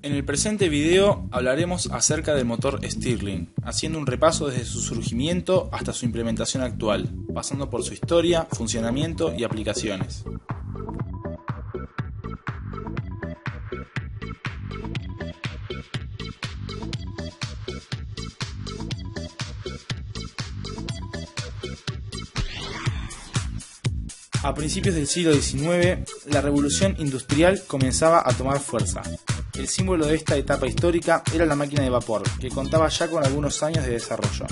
En el presente video hablaremos acerca del motor Stirling, haciendo un repaso desde su surgimiento hasta su implementación actual, pasando por su historia, funcionamiento y aplicaciones. A principios del siglo XIX, la revolución industrial comenzaba a tomar fuerza. El símbolo de esta etapa histórica era la máquina de vapor, que contaba ya con algunos años de desarrollo.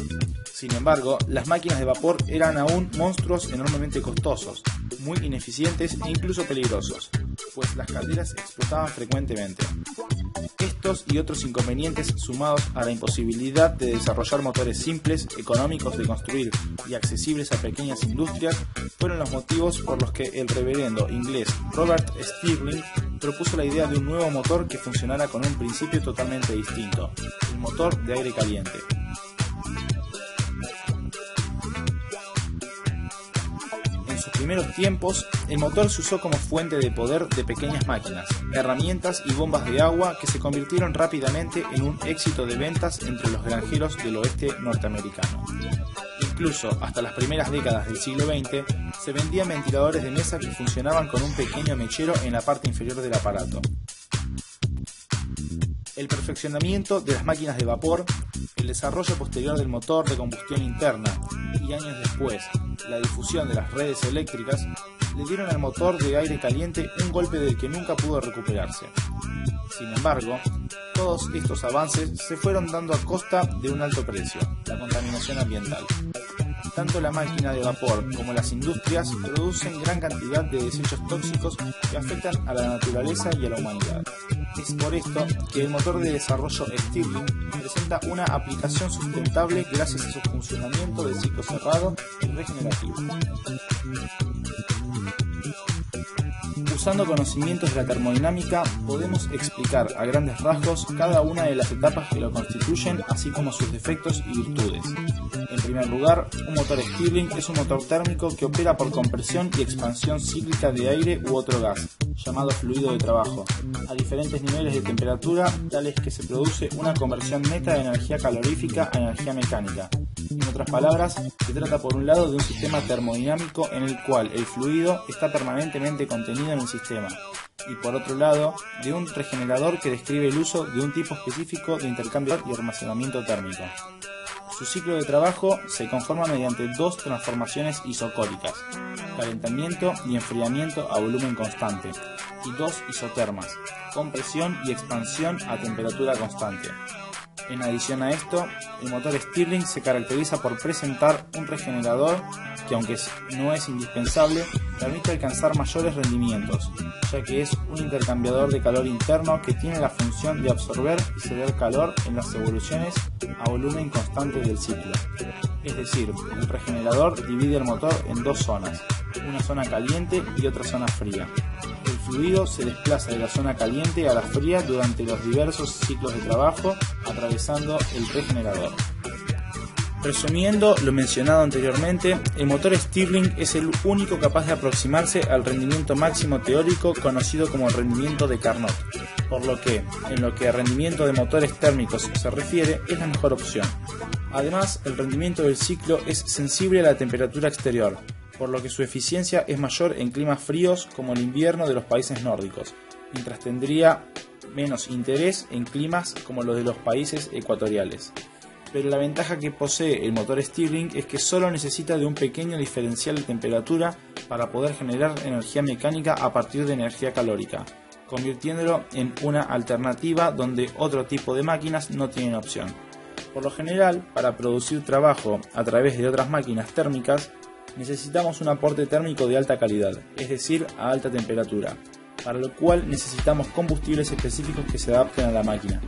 Sin embargo, las máquinas de vapor eran aún monstruos enormemente costosos, muy ineficientes e incluso peligrosos, pues las calderas explotaban frecuentemente. Estos y otros inconvenientes, sumados a la imposibilidad de desarrollar motores simples, económicos de construir y accesibles a pequeñas industrias, fueron los motivos por los que el reverendo inglés Robert Stirling propuso la idea de un nuevo motor que funcionara con un principio totalmente distinto: el motor de aire caliente. En sus primeros tiempos, el motor se usó como fuente de poder de pequeñas máquinas, herramientas y bombas de agua que se convirtieron rápidamente en un éxito de ventas entre los granjeros del oeste norteamericano. Incluso hasta las primeras décadas del siglo XX, se vendían ventiladores de mesa que funcionaban con un pequeño mechero en la parte inferior del aparato. El perfeccionamiento de las máquinas de vapor, el desarrollo posterior del motor de combustión interna y años después, la difusión de las redes eléctricas, le dieron al motor de aire caliente un golpe del que nunca pudo recuperarse. Sin embargo, todos estos avances se fueron dando a costa de un alto precio: la contaminación ambiental. Tanto la máquina de vapor como las industrias producen gran cantidad de desechos tóxicos que afectan a la naturaleza y a la humanidad. Es por esto que el motor de desarrollo Stirling presenta una aplicación sustentable gracias a su funcionamiento de ciclo cerrado y regenerativo. Usando conocimientos de la termodinámica, podemos explicar a grandes rasgos cada una de las etapas que lo constituyen, así como sus defectos y virtudes. En primer lugar, un motor Stirling es un motor térmico que opera por compresión y expansión cíclica de aire u otro gas, llamado fluido de trabajo, a diferentes niveles de temperatura, tales que se produce una conversión neta de energía calorífica a energía mecánica. En otras palabras, se trata por un lado de un sistema termodinámico en el cual el fluido está permanentemente contenido en el sistema, y por otro lado, de un regenerador que describe el uso de un tipo específico de intercambio y almacenamiento térmico. Su ciclo de trabajo se conforma mediante dos transformaciones isocólicas: calentamiento y enfriamiento a volumen constante, y dos isotermas: compresión y expansión a temperatura constante. En adición a esto, el motor Stirling se caracteriza por presentar un regenerador que, aunque no es indispensable, permite alcanzar mayores rendimientos, ya que es un intercambiador de calor interno que tiene la función de absorber y ceder calor en las evoluciones a volumen constante del ciclo. Es decir, el regenerador divide el motor en dos zonas, una zona caliente y otra zona fría. El fluido se desplaza de la zona caliente a la fría durante los diversos ciclos de trabajo, atravesando el regenerador. Resumiendo lo mencionado anteriormente, el motor Stirling es el único capaz de aproximarse al rendimiento máximo teórico conocido como el rendimiento de Carnot, por lo que, en lo que a rendimiento de motores térmicos se refiere, es la mejor opción. Además, el rendimiento del ciclo es sensible a la temperatura exterior, por lo que su eficiencia es mayor en climas fríos como el invierno de los países nórdicos, mientras tendría menos interés en climas como los de los países ecuatoriales. Pero la ventaja que posee el motor Stirling es que solo necesita de un pequeño diferencial de temperatura para poder generar energía mecánica a partir de energía calórica, convirtiéndolo en una alternativa donde otro tipo de máquinas no tienen opción. Por lo general, para producir trabajo a través de otras máquinas térmicas, necesitamos un aporte térmico de alta calidad, es decir, a alta temperatura, para lo cual necesitamos combustibles específicos que se adapten a la máquina.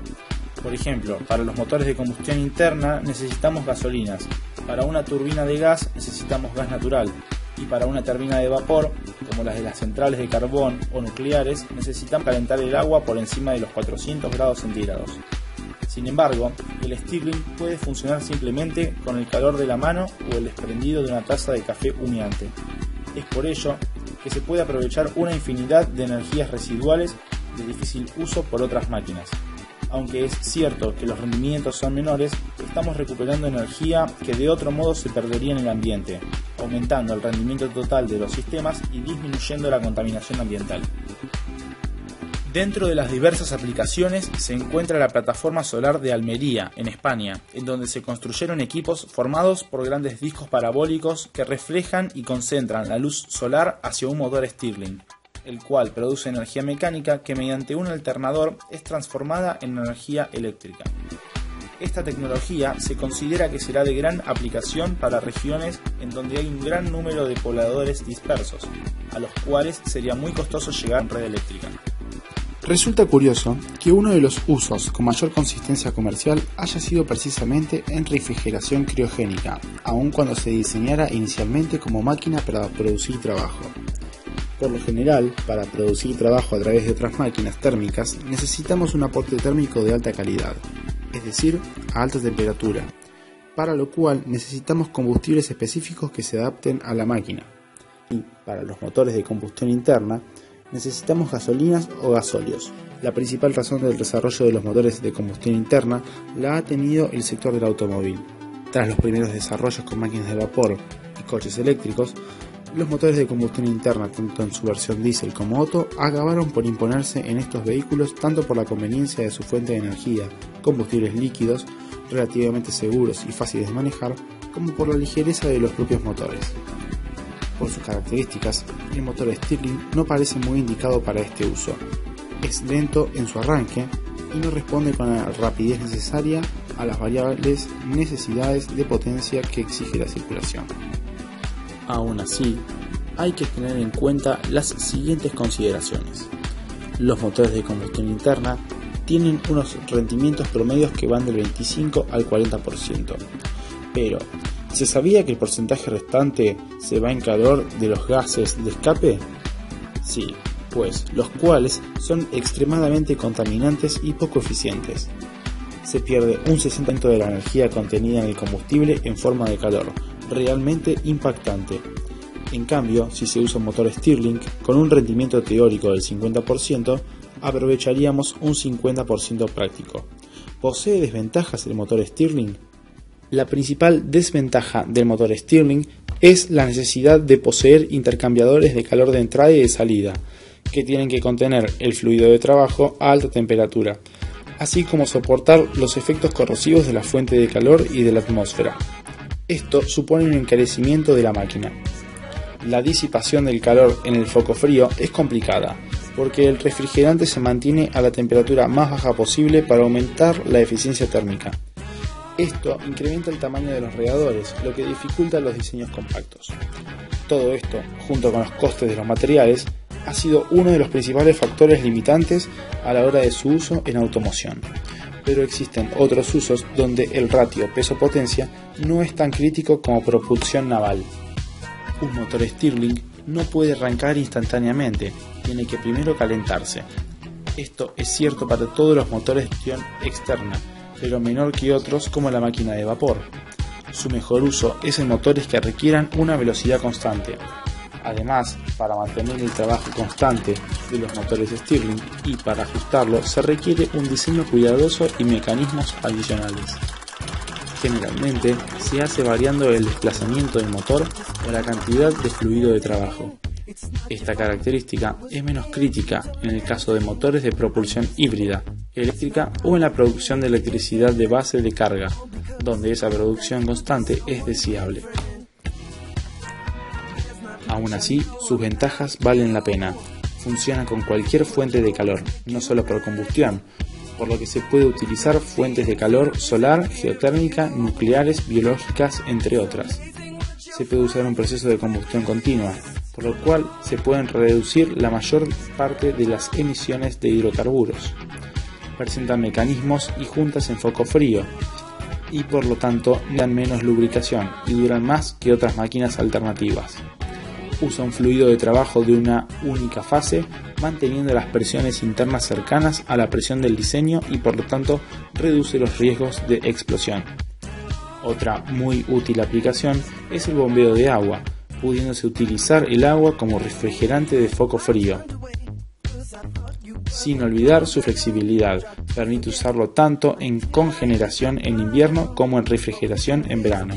Por ejemplo, para los motores de combustión interna necesitamos gasolinas, para una turbina de gas necesitamos gas natural, y para una turbina de vapor, como las de las centrales de carbón o nucleares, necesitamos calentar el agua por encima de los 400 grados centígrados. Sin embargo, el Stirling puede funcionar simplemente con el calor de la mano o el desprendido de una taza de café humeante. Es por ello que se puede aprovechar una infinidad de energías residuales de difícil uso por otras máquinas. Aunque es cierto que los rendimientos son menores, estamos recuperando energía que de otro modo se perdería en el ambiente, aumentando el rendimiento total de los sistemas y disminuyendo la contaminación ambiental. Dentro de las diversas aplicaciones se encuentra la plataforma solar de Almería, en España, en donde se construyeron equipos formados por grandes discos parabólicos que reflejan y concentran la luz solar hacia un motor Stirling, el cual produce energía mecánica que mediante un alternador es transformada en energía eléctrica. Esta tecnología se considera que será de gran aplicación para regiones en donde hay un gran número de pobladores dispersos, a los cuales sería muy costoso llegar a red eléctrica. Resulta curioso que uno de los usos con mayor consistencia comercial haya sido precisamente en refrigeración criogénica, aun cuando se diseñara inicialmente como máquina para producir trabajo. Por lo general, para producir trabajo a través de otras máquinas térmicas, necesitamos un aporte térmico de alta calidad, es decir, a alta temperatura, para lo cual necesitamos combustibles específicos que se adapten a la máquina. Y para los motores de combustión interna, necesitamos gasolinas o gasóleos. La principal razón del desarrollo de los motores de combustión interna la ha tenido el sector del automóvil. Tras los primeros desarrollos con máquinas de vapor y coches eléctricos, los motores de combustión interna, tanto en su versión diésel como Otto, acabaron por imponerse en estos vehículos tanto por la conveniencia de su fuente de energía, combustibles líquidos, relativamente seguros y fáciles de manejar, como por la ligereza de los propios motores. Por sus características, el motor Stirling no parece muy indicado para este uso. Es lento en su arranque y no responde con la rapidez necesaria a las variables necesidades de potencia que exige la circulación. Aún así, hay que tener en cuenta las siguientes consideraciones. Los motores de combustión interna tienen unos rendimientos promedios que van del 25 al 40%, pero ¿se sabía que el porcentaje restante se va en calor de los gases de escape? Sí, pues los cuales son extremadamente contaminantes y poco eficientes. Se pierde un 60% de la energía contenida en el combustible en forma de calor, realmente impactante. En cambio, si se usa un motor Stirling con un rendimiento teórico del 50%, aprovecharíamos un 50% práctico. ¿Posee desventajas el motor Stirling? La principal desventaja del motor Stirling es la necesidad de poseer intercambiadores de calor de entrada y de salida, que tienen que contener el fluido de trabajo a alta temperatura, así como soportar los efectos corrosivos de la fuente de calor y de la atmósfera. Esto supone un encarecimiento de la máquina. La disipación del calor en el foco frío es complicada, porque el refrigerante se mantiene a la temperatura más baja posible para aumentar la eficiencia térmica. Esto incrementa el tamaño de los radiadores, lo que dificulta los diseños compactos. Todo esto, junto con los costes de los materiales, ha sido uno de los principales factores limitantes a la hora de su uso en automoción. Pero existen otros usos donde el ratio peso-potencia no es tan crítico como propulsión naval. Un motor Stirling no puede arrancar instantáneamente, tiene que primero calentarse. Esto es cierto para todos los motores de combustión externa, pero menor que otros como la máquina de vapor. Su mejor uso es en motores que requieran una velocidad constante. Además, para mantener el trabajo constante de los motores Stirling y para ajustarlo se requiere un diseño cuidadoso y mecanismos adicionales. Generalmente se hace variando el desplazamiento del motor o la cantidad de fluido de trabajo. Esta característica es menos crítica en el caso de motores de propulsión híbrida, eléctrica o en la producción de electricidad de base de carga, donde esa producción constante es deseable. Aún así, sus ventajas valen la pena. Funciona con cualquier fuente de calor, no solo por combustión, por lo que se puede utilizar fuentes de calor solar, geotérmica, nucleares, biológicas, entre otras. Se puede usar un proceso de combustión continua, por lo cual se pueden reducir la mayor parte de las emisiones de hidrocarburos. Presentan mecanismos y juntas en foco frío, y por lo tanto dan menos lubricación y duran más que otras máquinas alternativas. Usa un fluido de trabajo de una única fase, manteniendo las presiones internas cercanas a la presión del diseño y por lo tanto reduce los riesgos de explosión. Otra muy útil aplicación es el bombeo de agua, pudiéndose utilizar el agua como refrigerante de foco frío. sin olvidar su flexibilidad. Permite usarlo tanto en congeneración en invierno como en refrigeración en verano.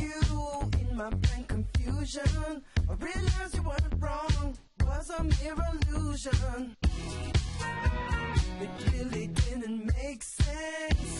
It really didn't make sense.